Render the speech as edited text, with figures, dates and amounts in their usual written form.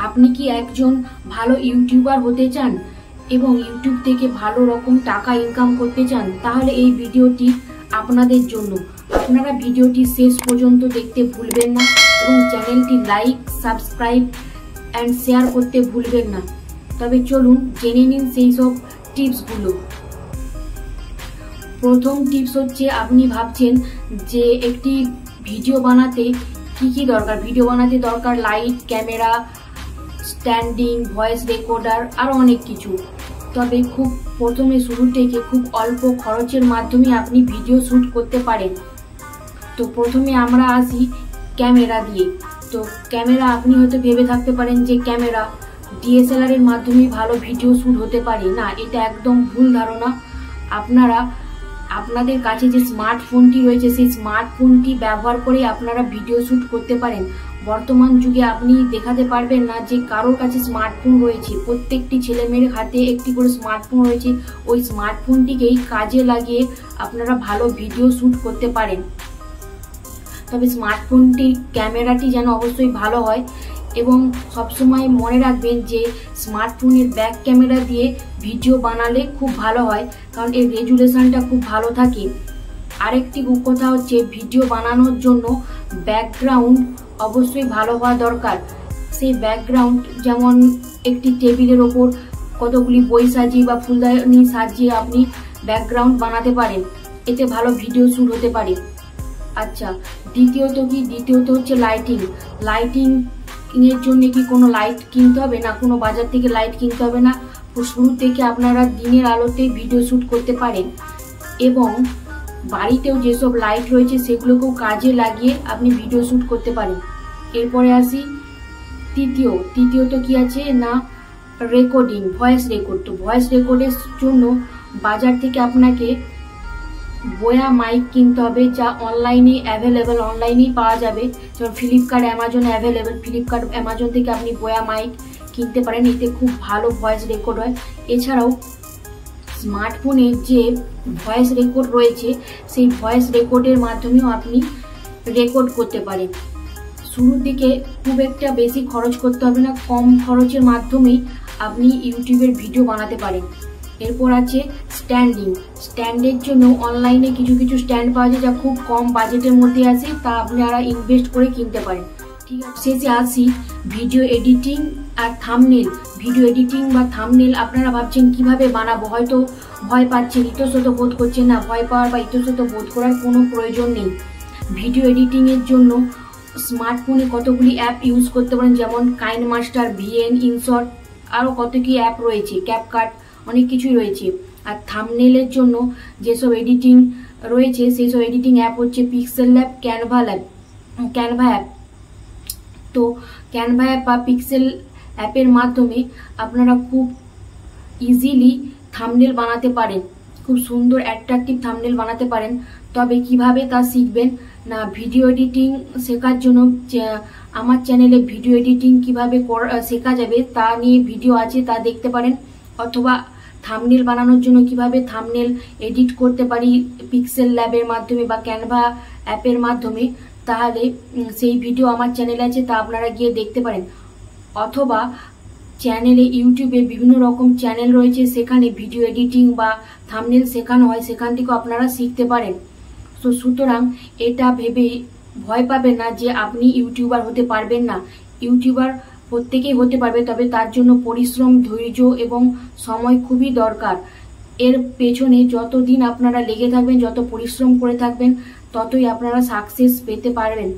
আপনি কি একজন ভালো ইউটিউবার হতে চান এবং ইউটিউব থেকে ভালো রকম টাকা ইনকাম করতে চান, তাহলে এই ভিডিওটি আপনাদের জন্য। আপনারা ভিডিওটি শেষ পর্যন্ত দেখতে ভুলবেন না এবং চ্যানেলটি লাইক, সাবস্ক্রাইব অ্যান্ড শেয়ার করতে ভুলবেন না। তবে চলুন জেনে নিন সেই সব টিপসগুলো। প্রথম টিপস হচ্ছে, আপনি ভাবছেন যে একটি ভিডিও বানাতে কি দরকার। ভিডিও বানাতে দরকার light, camera, standing, voice recorder, আরও অনেক কিছু। তবে খুব প্রথমে শুরু থেকে খুব অল্প খরচের মাধ্যমে আপনি ভিডিও শ্যুট করতে পারেন। তো প্রথমে আমরা আসি ক্যামেরা দিয়ে। তো ক্যামেরা, আপনি হয়তো ভেবে থাকতে পারেন যে ক্যামেরা DSLR এর মাধ্যমে ভালো ভিডিও শ্যুট হতে পারে। না, এটা একদম ভুল ধারণা। আপনাদের কাছে যে স্মার্টফোনটি রয়েছে সেই স্মার্টফোনটি ব্যবহার করে আপনারা ভিডিও শ্যুট করতে পারেন। বর্তমান যুগে আপনি দেখাতে পারবেন না যে কারোর কাছে স্মার্টফোন রয়েছে। প্রত্যেকটি ছেলেমেয়ের হাতে একটি করে স্মার্টফোন রয়েছে। ওই স্মার্টফোনটিকেই কাজে লাগিয়ে আপনারা ভালো ভিডিও শ্যুট করতে পারেন। তবে স্মার্টফোনটি ক্যামেরাটি যেন অবশ্যই ভালো হয় এবং সবসময় মনে রাখবেন যে স্মার্টফোনের ব্যাক ক্যামেরা দিয়ে ভিডিও বানালে খুব ভালো হয়, কারণ এর রেজুলেশনটা খুব ভালো থাকে। আরেকটি কথা হচ্ছে, ভিডিও বানানোর জন্য ব্যাকগ্রাউন্ড অবশ্যই ভালো হওয়া দরকার। সেই ব্যাকগ্রাউন্ড যেমন একটি টেবিলের ওপর কতগুলি বই সাজিয়ে বা ফুলদানি সাজিয়ে আপনি ব্যাকগ্রাউন্ড বানাতে পারেন। এতে ভালো ভিডিও শ্যুট হতে পারে। আচ্ছা, দ্বিতীয়ত হচ্ছে লাইটিং এর জন্য কি কোনো লাইট কিনতে হবে না, কোনো বাজার থেকে লাইট কিনতে হবে না। শুরু থেকে আপনারা দিনের আলোতে ভিডিও শ্যুট করতে পারেন এবং বাড়িতেও যেসব লাইট রয়েছে সেগুলোকেও কাজে লাগিয়ে আপনি ভিডিও শ্যুট করতে পারেন। এরপরে আসি তৃতীয়ত কি আছে না, রেকর্ডিং, ভয়েস রেকর্ড। তো ভয়েস রেকর্ডের জন্য বাজার থেকে আপনাকে বোয়া মাইক কিনতে হবে, যা অনলাইনে অ্যাভেলেবেল, অনলাইনেই পাওয়া যাবে। যেমন Flipkart, Amazon available. Flipkart, Amazon থেকে আপনি বোয়া মাইক কিনতে পারেন। এতে খুব ভালো ভয়েস রেকর্ড হয়। এছাড়াও স্মার্টফোনে যে ভয়েস রেকর্ড রয়েছে সেই ভয়েস রেকর্ডের মাধ্যমেও আপনি রেকর্ড করতে পারেন। শুরুর দিকে খুব একটা বেশি খরচ করতে হবে না, কম খরচের মাধ্যমেই আপনি ইউটিউবের ভিডিও বানাতে পারেন। এরপর আছে স্ট্যান্ডের জন্য অনলাইনে কিছু স্ট্যান্ড পাওয়া যায় যা খুব কম বাজেটের মধ্যে আসে, তা আপনারা ইনভেস্ট করে কিনতে পারেন। ঠিক আছে, শেষে আসি ভিডিও এডিটিং আর থাম্বনেল। ভিডিও এডিটিং বা থাম্বনেল আপনারা ভাবছেন কিভাবে বানাবো, হয়তো ভয় পাচ্ছেন, ইতস্তত বোধ করছেন। না, ভয় পাওয়ার বা ইতস্তত বোধ করার কোনো প্রয়োজন নেই। ভিডিও এডিটিংয়ের জন্য স্মার্টফোনে কতগুলি অ্যাপ ইউজ করতে পারেন, যেমন কাইনমাস্টার, VN, ইনশট, আরও কত কি অ্যাপ রয়েছে, ক্যাপকাট, অনেক কিছুই রয়েছে। আর থাম্বনেলের জন্য যেসব এডিটিং রয়েছে সেই সব এডিটিং অ্যাপ হচ্ছে পিক্সেল ল্যাব, ক্যানভা অ্যাপ। তো ক্যানভা অ্যাপ বা পিক্সেল অ্যাপের মাধ্যমে আপনারা খুব ইজিলি থাম্বনেল বানাতে পারেন, খুব সুন্দর অ্যাট্রাকটিভ থাম্বনেল বানাতে পারেন। তবে কিভাবে তা শিখবেন না, ভিডিও এডিটিং শেখার জন্য আমার চ্যানেলে ভিডিও এডিটিং কিভাবে শেখা যাবে তা নিয়ে ভিডিও আছে, তা দেখতে পারেন। অথবা থাম্বনেল বানানোর জন্য কিভাবে থাম্বনেল এডিট করতে পারি পিক্সেল ল্যাবের মাধ্যমে বা ক্যানভা অ্যাপের মাধ্যমে, তাহলে সেই ভিডিও আমার চ্যানেলে আছে, তা আপনারা গিয়ে দেখতে পারেন। অথবা ইউটিউবে বিভিন্ন রকম চ্যানেল রয়েছে, সেখানে ভিডিও এডিটিং বা থাম্বনেল শেখানো হয়, সেখান থেকেও আপনারা শিখতে পারেন। তো সুতরাং এটা ভেবে ভয় পাবেন না যে আপনি ইউটিউবার হতে পারবেন না। ইউটিউবার প্রত্যেকেই হতে পারবে, তবে তার জন্য পরিশ্রম, ধৈর্য এবং সময় খুবই দরকার। এর পেছনে যতদিন আপনারা লেগে থাকবেন, যত পরিশ্রম করে থাকবেন, ততই আপনারা সাকসেস পেতে পারবেন।